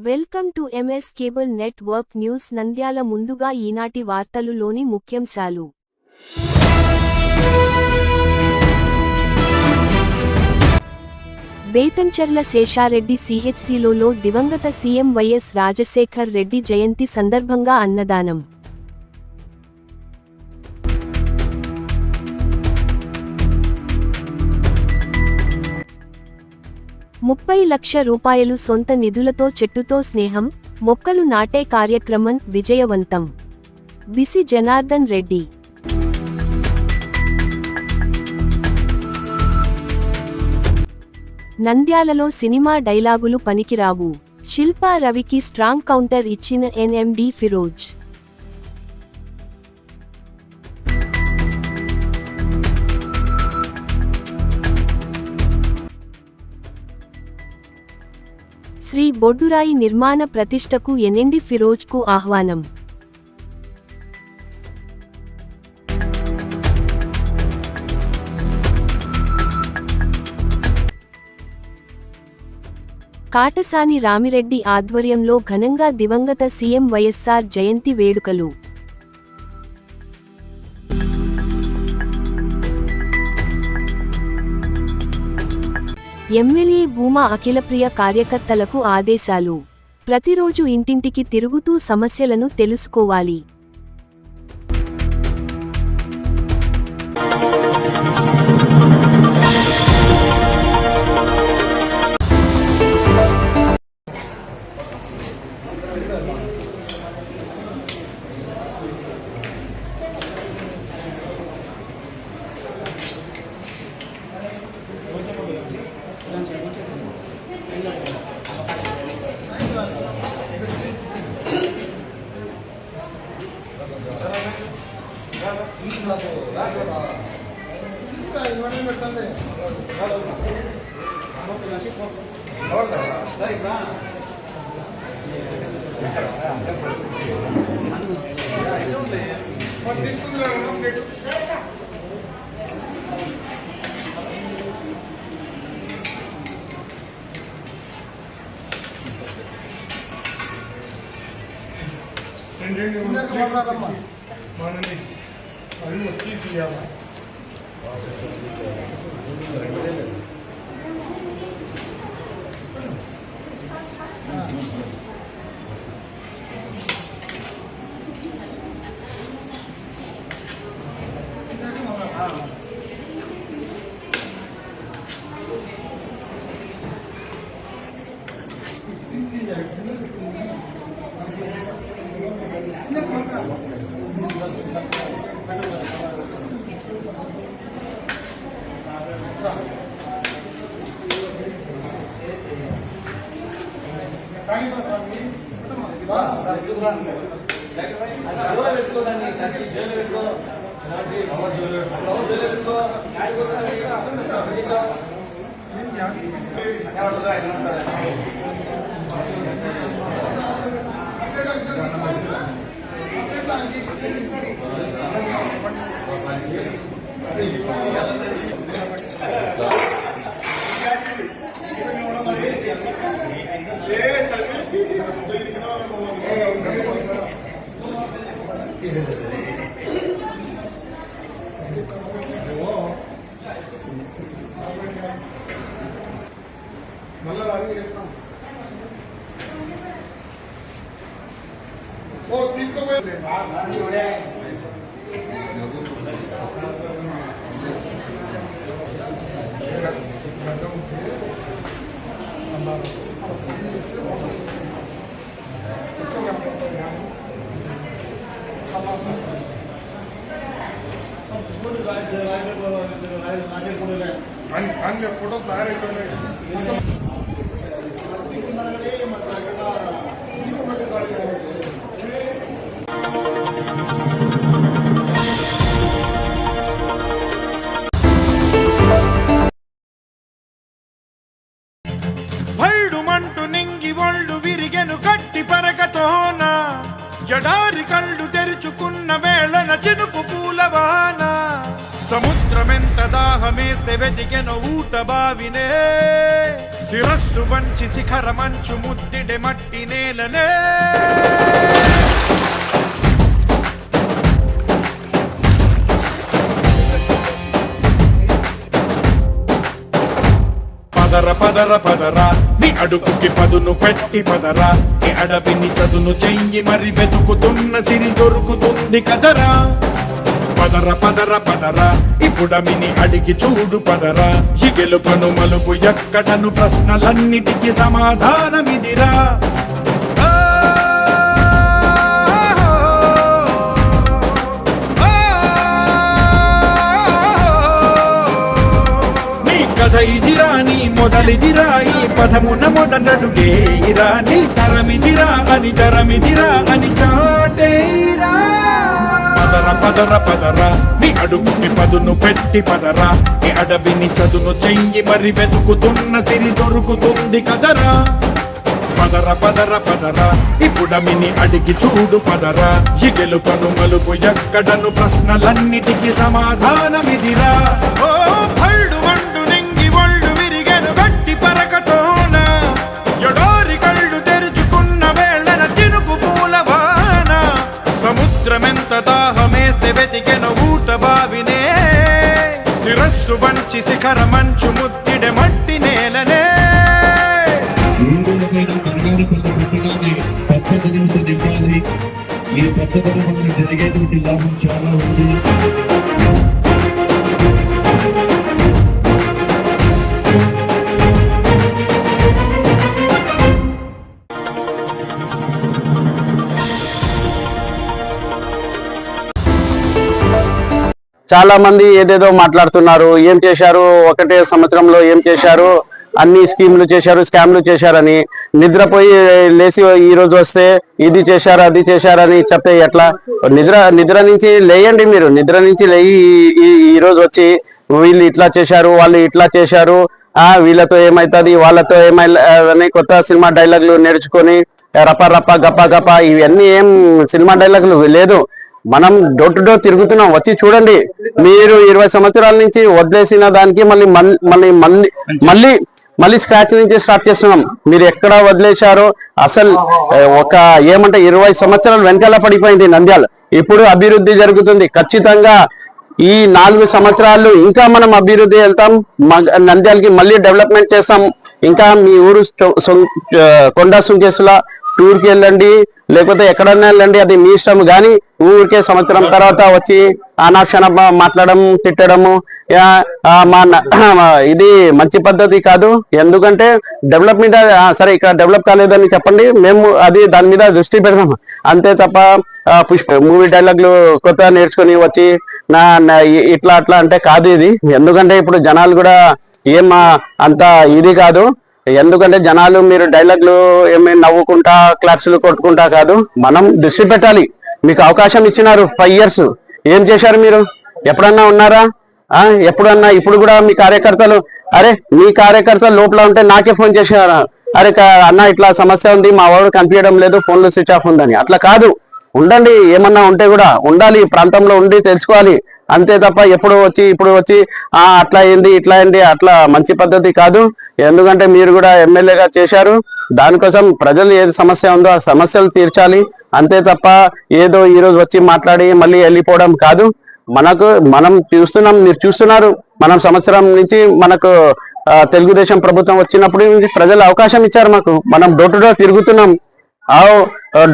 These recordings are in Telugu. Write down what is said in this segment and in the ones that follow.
Welcome to MS cable network news Nandyal. ముందుగా ఈనాటి వార్తలులోని ముఖ్యాంశాలు. బేతంచెర్ల శేషారెడ్డి సిహెచ్సిలో దివంగత సీఎం వైఎస్ రాజశేఖర్ రెడ్డి జయంతి సందర్భంగా అన్నదానం. ₹30 లక్షలు సొంత నిధులతో చెట్టుతో స్నేహం, మొక్కలు నాటే కార్యక్రమం విజయవంతం. బిసి జనార్దన్ రెడ్డి. నంద్యాలలో సినిమా డైలాగులు పనికిరావు, శిల్పా రవికి స్ట్రాంగ్ కౌంటర్ ఇచ్చిన ఎన్ఎండి ఫిరోజ్. శ్రీ బొడ్డురాయి నిర్మాణ ప్రతిష్టకు ఎన్ఎండి ఫిరోజ్కు ఆహ్వానం. కాటసాని రామిరెడ్డి ఆధ్వర్యంలో ఘనంగా దివంగత సీఎం వైఎస్ఆర్ జయంతి వేడుకలు. ఎమ్మెల్యే భూమా అఖిలప్రియ కార్యకర్తలకు ఆదేశాలు. ప్రతిరోజు ఇంటింటికి తిరుగుతూ సమస్యలను తెలుసుకోవాలి. జడారి కళ్ళు తెరుచుకున్న వేళన చినుకు పూలవాన సముద్రమెంత దాహమేస్తే వెతికెను ఊట బావినే శిరస్సు వంచి శిఖర మంచు ముద్దిడె మట్టి నేలనే పదర పదర పదరా నీ అడుగుకి పదును పెట్టి పదరా ఈ అడవిని చదును చెయ్యి మరి వెతుకుతున్న సిరి దొరుకుతుంది కదరా పదర పదర పదరా ఇప్పుడమిని అడిగి చూడు పదరా ఈ గెలుపను మలుపు ఎక్కడను ప్రశ్నలన్నిటికీ సమాధానమిదిరా ఇదిరా నీ మొదలిదిరా ఈ పదమున మొదటడుగేరా నీ తరమిదిరా అని తరమిదిరా అని చాటేరా పదర పదర పదరా నీ అడుగుకి పదును పెట్టి పదరా ఈ అడవిని చదును చెయ్యి మరి వెతుకుతున్న సిరి దొరుకుతుంది కదరా పదర పదర పదరా ఇప్పుడమిని అడిగి చూడు పదరా ఈ గెలుపను మలుపు ఎక్కడను ప్రశ్నలన్నిటికీ సమాధానమిదిరా ఓ భళ్ళు వండు నింగి ఒళ్ళు విరిగెను గట్టి పరకతోన ఎడోరి కళ్ళు తెరుచుకున్న వేళన తినుకు పూలవాన సముద్రమెంత దాహమేస్తే వెతికెను ఊట బావినే శిరస్సు వంచి శిఖర మంచు ముద్దిడె మట్టి నేలనే పచ్చదనంతో నింపాలి. ఈ పచ్చదనం వల్ల జరిగేటువంటి లాభం చాలా ఉంది. చాలా మంది ఏదేదో మాట్లాడుతున్నారు. ఏం చేశారు, ఒకటే సంవత్సరంలో ఏం చేశారు, అన్ని స్కీమ్లు చేశారు, స్కామ్లు చేశారని. నిద్రపోయి లేచి ఈ రోజు వస్తే ఇది చేశారు అది చేశారని చెప్తే ఎట్లా? నిద్ర నుంచి లేయండి. మీరు నిద్ర నుంచి లేయి ఈ రోజు వచ్చి వీళ్ళు ఇట్లా చేశారు వాళ్ళు ఇట్లా చేశారు, వీళ్ళతో ఏమైతుంది వాళ్ళతో ఏమైనా కొత్త సినిమా డైలాగులు నేర్చుకొని రప రప గప్ప గప్ప ఇవన్నీ ఏం సినిమా డైలాగులు లేదు. మనం డోర్ టు డోర్ తిరుగుతున్నాం. వచ్చి చూడండి. మీరు 20 సంవత్సరాల నుంచి వదిలేసిన దానికి మళ్ళీ స్క్రాచ్ నుంచి స్టార్ట్ చేస్తున్నాం. మీరు ఎక్కడ వదిలేశారో అసలు ఒక ఏమంటే 20 సంవత్సరాలు వెనకాల పడిపోయింది నంద్యాల. ఇప్పుడు అభివృద్ధి జరుగుతుంది ఖచ్చితంగా. ఈ 4 సంవత్సరాలు ఇంకా మనం అభివృద్ధి వెళ్తాం. నంద్యాలకి మళ్ళీ డెవలప్మెంట్ చేస్తాం. ఇంకా మీ ఊరు కొండా సుంకేసుల టూర్కి వెళ్ళండి, లేకపోతే ఎక్కడన్నా వెళ్ళండి, అది మీ ఇష్టం. కానీ ఊరికే సంవత్సరం తర్వాత వచ్చి అనాక్షణ మాట్లాడడం తిట్టడము ఇది మంచి పద్ధతి కాదు. ఎందుకంటే డెవలప్మెంట్ సరే ఇక్కడ డెవలప్ కాలేదని చెప్పండి, మేము అది దాని మీద దృష్టి పెడదాం అంతే తప్ప పుష్ప మూవీ డైలాగులు కొత్త నేర్చుకొని వచ్చి ఇట్లా అట్లా అంటే కాదు ఇది. ఎందుకంటే ఇప్పుడు జనాలు కూడా ఏం అంత ఇది కాదు. ఎందుకంటే జనాలు మీరు డైలాగులు ఏమైనా నవ్వుకుంటా క్లాప్స్లు కొట్టుకుంటా కాదు, మనం దృష్టి పెట్టాలి. మీకు అవకాశం ఇచ్చినారు 5 years. ఏం చేశారు మీరు? ఎప్పుడన్నా ఉన్నారా? ఎప్పుడన్నా? ఇప్పుడు కూడా మీ కార్యకర్తలు మీ కార్యకర్తలు లోపల ఉంటే నాకే ఫోన్ చేశారా? అన్న ఇట్లా సమస్య ఉంది, మా వాడు కనిపించడం లేదు, ఫోన్లో స్విచ్ ఆఫ్ ఉందని. అట్లా కాదు. ఉండండి. ఏమన్నా ఉంటే కూడా ఉండాలి, ప్రాంతంలో ఉండి తెలుసుకోవాలి అంతే తప్ప ఎప్పుడు వచ్చి ఇప్పుడు వచ్చి అట్లా అయింది ఇట్లా అయింది అట్లా మంచి పద్ధతి కాదు. ఎందుకంటే మీరు కూడా ఎమ్మెల్యేగా చేశారు. దానికోసం ప్రజలు ఏది సమస్య ఉందో ఆ సమస్యలు తీర్చాలి అంతే తప్ప ఏదో ఈ రోజు వచ్చి మాట్లాడి మళ్ళీ వెళ్ళిపోవడం కాదు. మనం చూస్తున్నాం, మీరు చూస్తున్నారు. మనం సంవత్సరం నుంచి మనకు తెలుగుదేశం ప్రభుత్వం వచ్చినప్పుడు ప్రజలు అవకాశం ఇచ్చారు మాకు. మనం డోర్ టు డోర్ తిరుగుతున్నాం.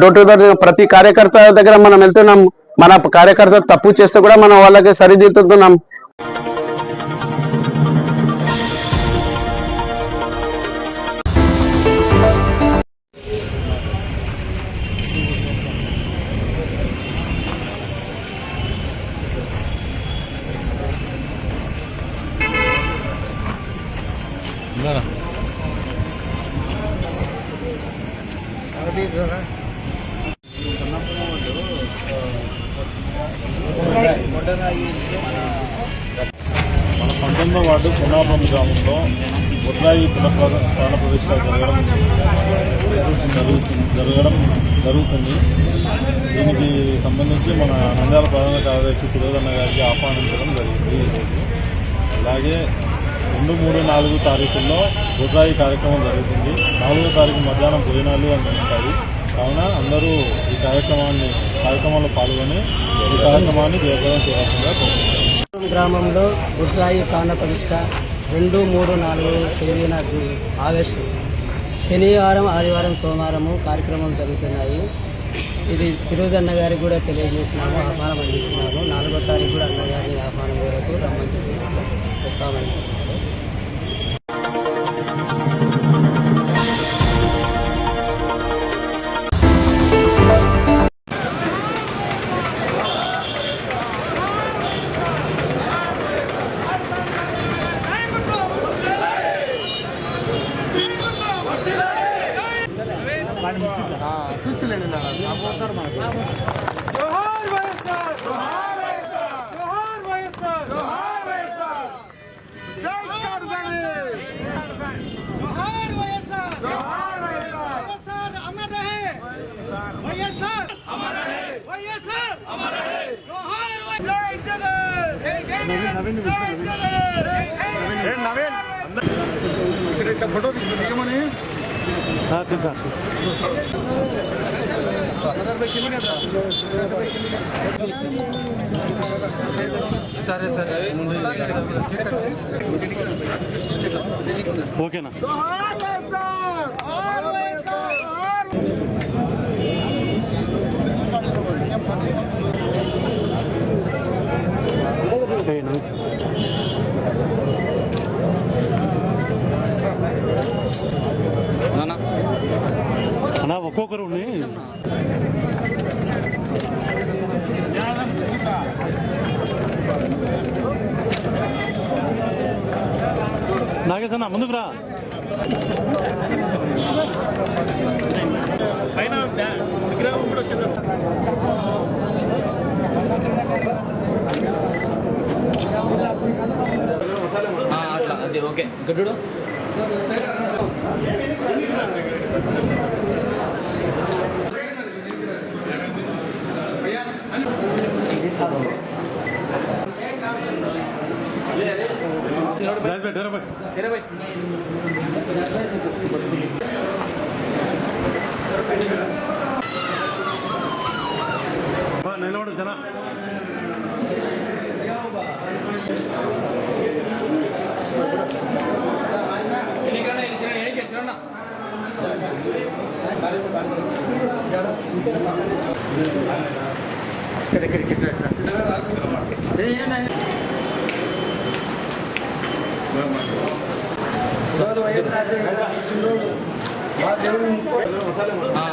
డోర్ టు డోర్ ప్రతి కార్యకర్త దగ్గర మనం వెళ్తున్నాం. మన కార్యకర్త తప్పు చేస్తే కూడా మనం వాళ్ళకి సరిదిద్దుతున్నాం. మన 19వ వార్డు పునాపురం గ్రామంలో బొడ్రాయి ప్రాణ ప్రతిష్ట జరుగుతుంది. దీనికి సంబంధించి మన నంద్యాల ప్రధాన కార్యదర్శి తిరువదన్న గారికి ఆహ్వానించడం జరిగింది. అలాగే 2, 3, 4 తారీఖుల్లో బుర్రాయి కార్యక్రమం జరుగుతుంది. 4వ తారీఖు మధ్యాహ్నం భోజనాలు అని ఉంటాయి. కావున అందరూ ఈ కార్యక్రమంలో పాల్గొని ఈ కార్యక్రమాన్ని జయప్రదం చేయాల్సిందిగా కోరుతున్నాను. గ్రామంలో బుర్రాయి కాన ప్రతిష్ట 2, 3, 4 తేదీన ఆగస్టు శనివారం, ఆదివారం, సోమవారము కార్యక్రమాలు జరుగుతున్నాయి. ఇది ఫిరోజ్ అన్న గారికి కూడా తెలియజేసినాము, ఆహ్వానం అందించినాము. 4వ తారీఖు కూడా అన్నగారిని ఆహ్వానం మేరకు రమ్మని చెప్పి వస్తామని. ఫోటో దిగమని సరే సరే ఓకేనా? అన్నా ఒక్కొక్కరు నాగేశ్ అన్న ముందుకు రా. పైన విగ్రహం కూడా వచ్చింది. అట్లా అది ఓకే గడ్డు నిలబడు జన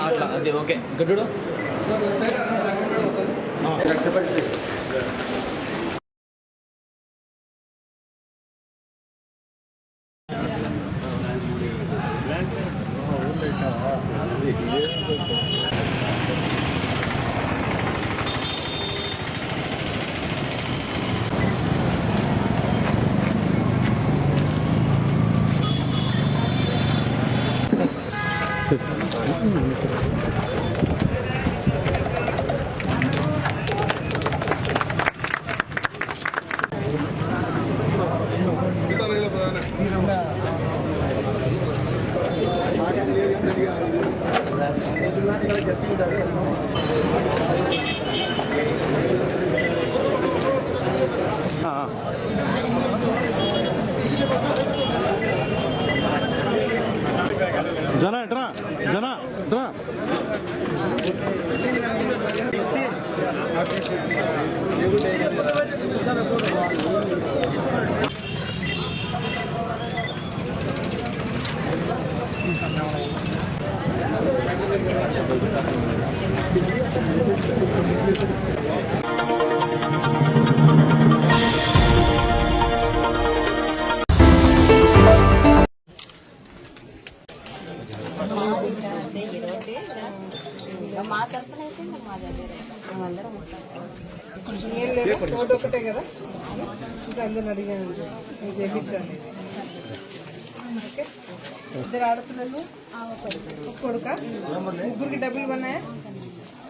అట్లా అది ఓకే గడ్డు జన ఎట్రా జన ఎట్రా మా తరఫున అయితే మా దగ్గర మేమందరం ఫోటో ఒకటే కదా, ఇంకా అందరిని అడిగాను నేను చేపిస్తాను. ఓకే, 2 ఆడపిల్లలు ఒక కొడుక, ముగ్గురికి డబ్బులు పన్నాయా?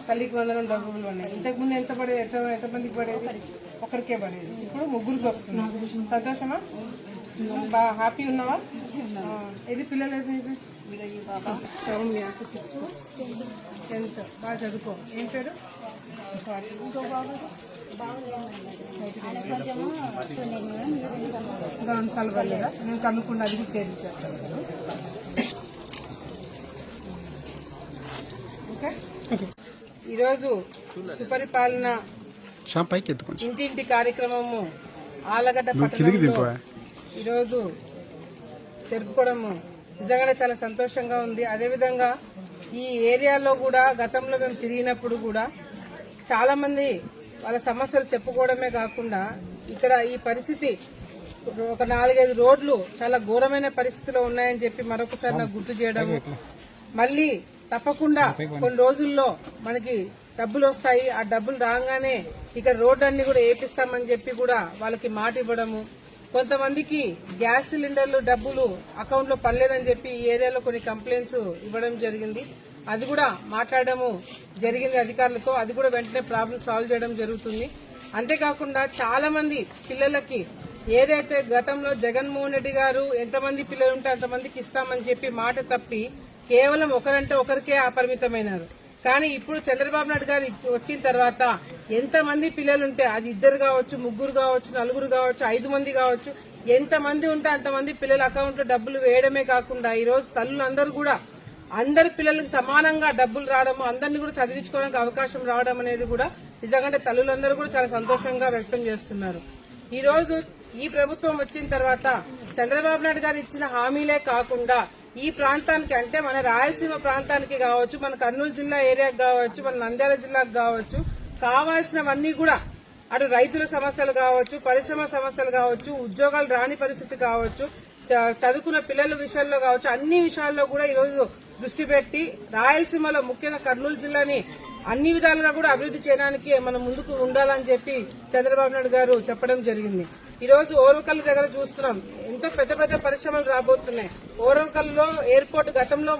తల్లికి 100 డబ్బులు పన్నాయి. ఇంతకుముందు ఎంత మందికి పడేది? ఒకరికే పడేది, ఇప్పుడు ముగ్గురికి వస్తుంది. సంతోషమా? బాగా హ్యాపీ ఉన్నావా? ఇది పిల్లలు ఏది సౌమ్య 10th బాగా చదువుకో. ఏం పేరు? ఇంకో బాబు కలవలేదా? నేను కనుక్కున్న అది చేర్చాను. ఓకే, ఈరోజు సుపరిపాలన ఇంటింటి కార్యక్రమము ఆలగడ్డ పట్టణంలో ఈరోజు జరుపుకోవడము నిజంగానే చాలా సంతోషంగా ఉంది. అదేవిధంగా ఈ ఏరియాలో కూడా గతంలో మేము తిరిగినప్పుడు కూడా చాలా మంది వాళ్ళ సమస్యలు చెప్పుకోవడమే కాకుండా ఇక్కడ ఈ పరిస్థితి ఒక 4-5 రోడ్లు చాలా ఘోరమైన పరిస్థితిలో ఉన్నాయని చెప్పి మరొకసారి నాకు గుర్తు చేయడము, మళ్ళీ తప్పకుండా కొన్ని రోజుల్లో మనకి డబ్బులు వస్తాయి, ఆ డబ్బులు రాగానే ఇక్కడ రోడ్డు అన్ని కూడా వేపిస్తామని చెప్పి కూడా వాళ్ళకి మాట ఇవ్వడము, కొంతమందికి గ్యాస్ సిలిండర్లు డబ్బులు అకౌంట్ లో పడలేదని చెప్పి ఈ ఏరియాలో కొన్ని కంప్లైంట్స్ ఇవ్వడం జరిగింది. అది కూడా మాట్లాడడము జరిగింది అధికారులతో, అది కూడా వెంటనే ప్రాబ్లం సాల్వ్ చేయడం జరుగుతుంది. అంతేకాకుండా చాలా మంది పిల్లలకి ఏదైతే గతంలో జగన్మోహన్ రెడ్డి గారు ఎంతమంది పిల్లలు ఉంటే అంతమందికి ఇస్తామని చెప్పి మాట తప్పి కేవలం ఒకరంటే ఒకరికే అపరిమితమైనారు. కానీ ఇప్పుడు చంద్రబాబు నాయుడు గారు వచ్చిన తర్వాత ఎంతమంది పిల్లలుంటే అది 2 కావచ్చు, 3 కావచ్చు, 4 కావచ్చు, 5 మంది కావచ్చు, ఎంతమంది ఉంటే అంతమంది పిల్లల అకౌంట్ లో డబ్బులు వేయడమే కాకుండా ఈ రోజు తల్లులందరూ కూడా అందరి పిల్లలకు సమానంగా డబ్బులు రావడం, అందరినీ కూడా చదివించుకోవడానికి అవకాశం రావడం అనేది కూడా నిజంగా తల్లులందరూ కూడా చాలా సంతోషంగా వ్యక్తం చేస్తున్నారు. ఈ రోజు ఈ ప్రభుత్వం వచ్చిన తర్వాత చంద్రబాబు నాయుడు గారు ఇచ్చిన హామీలే కాకుండా ఈ ప్రాంతానికి అంటే మన రాయలసీమ ప్రాంతానికి కావచ్చు, మన కర్నూలు జిల్లా ఏరియాకి కావచ్చు, మన నంద్యాల జిల్లాకు కావచ్చు, కావాల్సినవన్నీ కూడా అటు రైతుల సమస్యలు కావచ్చు, పరిశ్రమ సమస్యలు కావచ్చు, ఉద్యోగాలు రాని పరిస్థితి కావచ్చు, చదువుకున్న పిల్లల విషయంలో కావచ్చు, అన్ని విషయాల్లో కూడా ఈరోజు దృష్టి పెట్టి రాయలసీమలో ముఖ్యంగా కర్నూలు జిల్లాని అన్ని విధాలుగా కూడా అభివృద్ధి చేయడానికి మనం ముందుకు ఉండాలని చెప్పి చంద్రబాబు నాయుడు గారు చెప్పడం జరిగింది. ఈ రోజు ఓరవకల్లు దగ్గర చూస్తున్నాం, ఎంతో పెద్ద పెద్ద పరిశ్రమలు రాబోతున్నాయి. ఓరవకల్లులో ఎయిర్పోర్ట్ గతంలో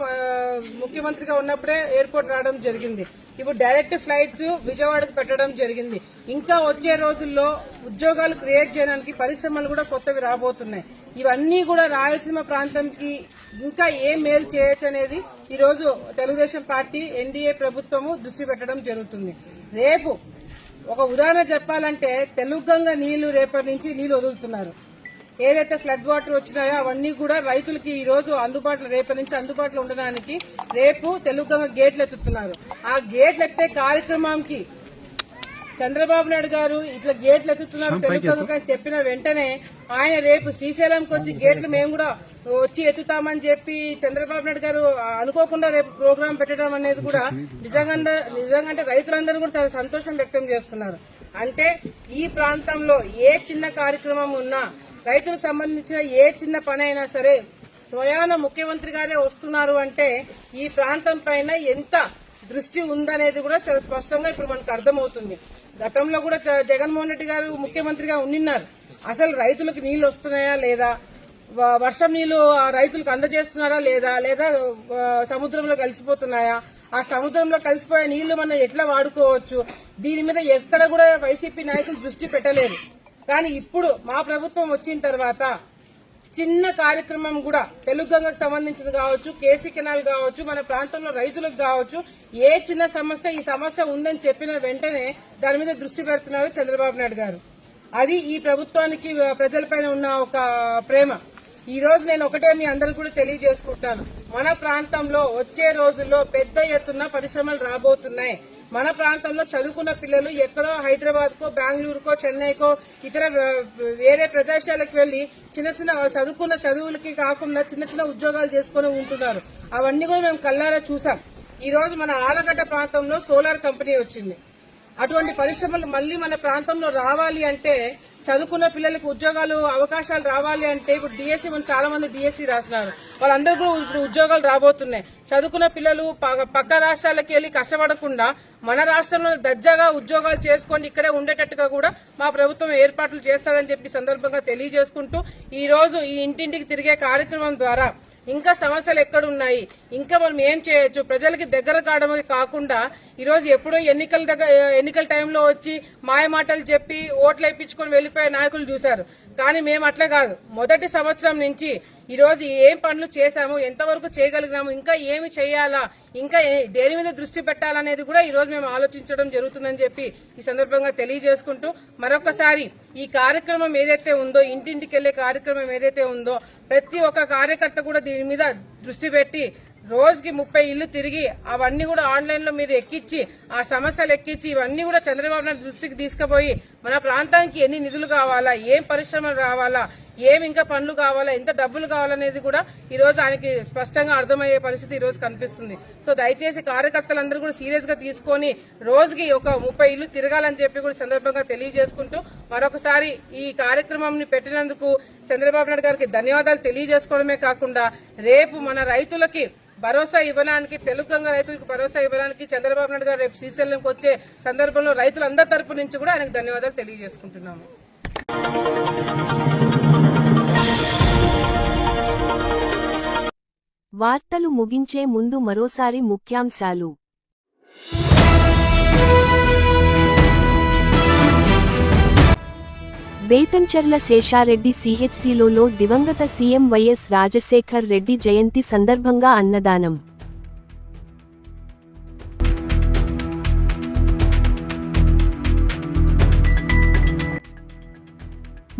ముఖ్యమంత్రిగా ఉన్నప్పుడే ఎయిర్పోర్ట్ రావడం జరిగింది. ఇప్పుడు డైరెక్ట్ ఫ్లైట్స్ విజయవాడకు పెట్టడం జరిగింది. ఇంకా వచ్చే రోజుల్లో ఉద్యోగాలు క్రియేట్ చేయడానికి పరిశ్రమలు కూడా కొత్తవి రాబోతున్నాయి. ఇవన్నీ కూడా రాయలసీమ ప్రాంతంకి ఇంకా ఏం మేలు చేయొచ్చు అనేది ఈ రోజు తెలుగుదేశం పార్టీ ఎన్డీఏ ప్రభుత్వము దృష్టి పెట్టడం జరుగుతుంది. రేపు ఒక ఉదాహరణ చెప్పాలంటే తెలుగుగంగ నీళ్లు రేపటి నుంచి నీళ్లు వదులుతున్నారు. ఏదైతే ఫ్లడ్ వాటర్ వచ్చినాయో అవన్నీ కూడా రైతులకి ఈ రోజు అందుబాటులో రేపటి నుంచి అందుబాటులో ఉండడానికి రేపు తెలుగుగంగ గేట్లు ఎత్తుతున్నారు. ఆ గేట్లు ఎత్తే కార్యక్రమానికి చంద్రబాబు నాయుడు గారు ఇట్లా గేట్లు ఎత్తుతున్నారు తెలుగుగంగ అని చెప్పిన వెంటనే ఆయన రేపు శ్రీశైలంకి వచ్చి గేట్లు మేము కూడా వచ్చి ఎత్తుతామని చెప్పి చంద్రబాబు నాయుడు గారు అనుకోకుండా రేపు ప్రోగ్రాం పెట్టడం అనేది కూడా నిజంగా రైతులందరూ కూడా చాలా సంతోషం వ్యక్తం చేస్తున్నారు. అంటే ఈ ప్రాంతంలో ఏ చిన్న కార్యక్రమం ఉన్నా, రైతులకు సంబంధించిన ఏ చిన్న పని అయినా సరే స్వయాన ముఖ్యమంత్రి గారే వస్తున్నారు అంటే ఈ ప్రాంతం పైన ఎంత దృష్టి ఉందనేది కూడా చాలా స్పష్టంగా ఇప్పుడు మనకు అర్థమవుతుంది. గతంలో కూడా జగన్మోహన్ రెడ్డి గారు ముఖ్యమంత్రిగా ఉండిన్నారు. అసలు రైతులకు నీళ్లు వస్తున్నాయా లేదా, వర్షం నీళ్లు రైతులకు అందజేస్తున్నారా లేదా, లేదా సముద్రంలో కలిసిపోతున్నాయా, ఆ సముద్రంలో కలిసిపోయే నీళ్లు మనం ఎట్లా వాడుకోవచ్చు, దీని మీద ఎక్కడ కూడా వైసీపీ నాయకులు దృష్టి పెట్టలేరు. కానీ ఇప్పుడు మా ప్రభుత్వం వచ్చిన తర్వాత చిన్న కార్యక్రమం కూడా తెలుగుగంగకు సంబంధించింది కావచ్చు, కేసీ కెనాల్ కావచ్చు, మన ప్రాంతంలో రైతులకు కావచ్చు, ఏ చిన్న సమస్య ఈ సమస్య ఉందని చెప్పిన వెంటనే దాని మీద దృష్టి పెడుతున్నారు చంద్రబాబు నాయుడు గారు. అది ఈ ప్రభుత్వానికి ప్రజలపైన ఉన్న ఒక ప్రేమ. ఈ రోజు నేను ఒకటే మీ అందరికీ కూడా తెలియజేసుకుంటాను, మన ప్రాంతంలో వచ్చే రోజుల్లో పెద్ద ఎత్తున పరిశ్రమలు రాబోతున్నాయి. మన ప్రాంతంలో చదువుకున్న పిల్లలు ఎక్కడో హైదరాబాద్ కో, బెంగళూరుకో, చెన్నైకో, ఇతర వేరే ప్రదేశాలకు వెళ్లి చిన్న చిన్న చదువుకున్న చదువులకి కాకుండా చిన్న చిన్న ఉద్యోగాలు చేసుకుని ఉంటున్నారు. అవన్నీ కూడా మేము కళ్ళారా చూసాం. ఈ రోజు మన ఆలగడ్డ ప్రాంతంలో సోలార్ కంపెనీ వచ్చింది. అటువంటి పరిశ్రమలు మళ్లీ మన ప్రాంతంలో రావాలి అంటే, చదువుకున్న పిల్లలకు ఉద్యోగాలు అవకాశాలు రావాలి అంటే ఇప్పుడు డిఎస్సీ మనం చాలా మంది డిఎస్సీ రాస్తున్నారు, వాళ్ళందరూ కూడా ఇప్పుడు ఉద్యోగాలు రాబోతున్నాయి. చదువుకున్న పిల్లలు పక్క రాష్ట్రాలకు వెళ్లి కష్టపడకుండా మన రాష్ట్రంలో దర్జాగా ఉద్యోగాలు చేసుకొని ఇక్కడే ఉండేటట్టుగా కూడా మా ప్రభుత్వం ఏర్పాట్లు చేస్తారని చెప్పి సందర్భంగా తెలియజేసుకుంటూ ఈ రోజు ఈ ఇంటింటికి తిరిగే కార్యక్రమం ద్వారా ఇంకా సమస్యలు ఎక్కడున్నాయి, ఇంకా మనం ఏం చేయొచ్చు, ప్రజలకి దగ్గర కావడమే కాకుండా ఈరోజు ఎప్పుడో ఎన్నికల టైంలో వచ్చి మాయ మాటలు చెప్పి ఓట్లు వేయించుకొని వెళ్లిపోయే నాయకులు చూశారు. కానీ మేము అట్లా కాదు. మొదటి సంవత్సరం నుంచి ఈ రోజు ఏం పనులు చేశాము, ఎంతవరకు చేయగలిగినాము, ఇంకా ఏమి చేయాలా, ఇంకా దేని మీద దృష్టి పెట్టాలనేది కూడా ఈ రోజు మేము ఆలోచించడం జరుగుతుందని చెప్పి ఈ సందర్భంగా తెలియజేసుకుంటూ మరొకసారి ఈ కార్యక్రమం ఏదైతే ఉందో, ఇంటింటికి వెళ్లే కార్యక్రమం ఏదైతే ఉందో, ప్రతి ఒక్క కార్యకర్త కూడా దీని మీద దృష్టి పెట్టి రోజుకి 30 ఇళ్లు తిరిగి అవన్నీ కూడా ఆన్లైన్ లో మీరు ఎక్కించి ఆ సమస్యలు ఎక్కించి ఇవన్నీ కూడా చంద్రబాబు నాయుడు దృష్టికి తీసుకుపోయి మన ప్రాంతానికి ఎన్ని నిధులు కావాలా, ఏం పరిశ్రమలు రావాలా, ఏం ఇంకా పనులు కావాలా, ఎంత డబ్బులు కావాలనేది కూడా ఈ రోజు ఆయనకి స్పష్టంగా అర్థమయ్యే పరిస్థితి ఈ రోజు కనిపిస్తుంది. సో దయచేసి కార్యకర్తలందరూ కూడా సీరియస్ గా తీసుకొని రోజుకి ఒక 30 ఇళ్లు తిరగాలని చెప్పి కూడా సందర్భంగా తెలియజేసుకుంటూ మరొకసారి ఈ కార్యక్రమం పెట్టినందుకు చంద్రబాబు నాయుడు గారికి ధన్యవాదాలు తెలియజేసుకోవడమే కాకుండా రేపు మన రైతులకి భరోసా ఇవ్వడానికి, తెలుగు రైతులకు భరోసా ఇవ్వడానికి చంద్రబాబు నాయుడు గారు రేపు శ్రీశైలంకి వచ్చే సందర్భంలో రైతులందరి తరపు నుంచి కూడా ఆయనకు ధన్యవాదాలు తెలియజేసుకుంటున్నాము. వార్తలు ముగించే ముందు మరోసారి ముఖ్యాంశాలు. బేతంచెర్ల శేషారెడ్డి సిహెచ్సిలో దివంగత సీఎం వైఎస్ రాజశేఖర్ రెడ్డి జయంతి సందర్భంగా అన్నదానం.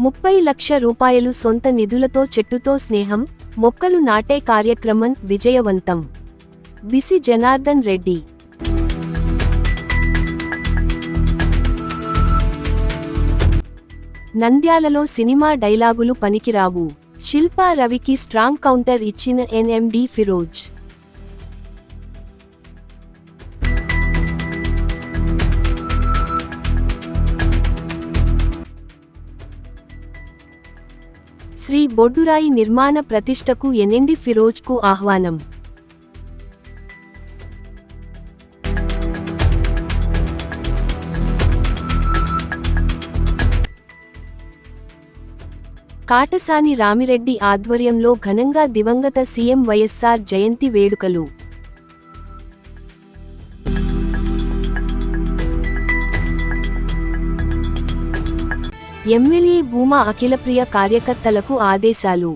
₹30 లక్షల సొంత నిధులతో చెట్టుతో స్నేహం, మొక్కలు నాటే కార్యక్రమం విజయవంతం. బిసి జనార్దన్ రెడ్డి. నంద్యాలలో సినిమా డైలాగులు పనికిరావు, శిల్పా రవికి స్ట్రాంగ్ కౌంటర్ ఇచ్చిన ఎన్ఎండి ఫిరోజ్. శ్రీ బొడ్డురాయి నిర్మాణ ప్రతిష్టకు ఎన్ఎండి ఫిరోజ్కు ఆహ్వానం. కాటసాని రామిరెడ్డి ఆధ్వర్యంలో ఘనంగా దివంగత సీఎం వైఎస్ఆర్ జయంతి వేడుకలు. ఎమ్మెల్యే భూమా అఖిలప్రియ కార్యకర్తలకు ఆదేశాలు.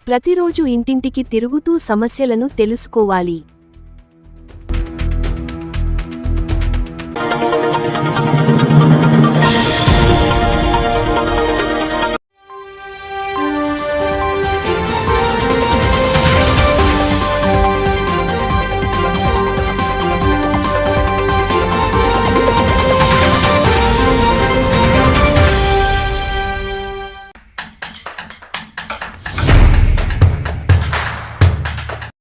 ప్రతిరోజు ఇంటింటికి తిరుగుతూ సమస్యలను తెలుసుకోవాలి.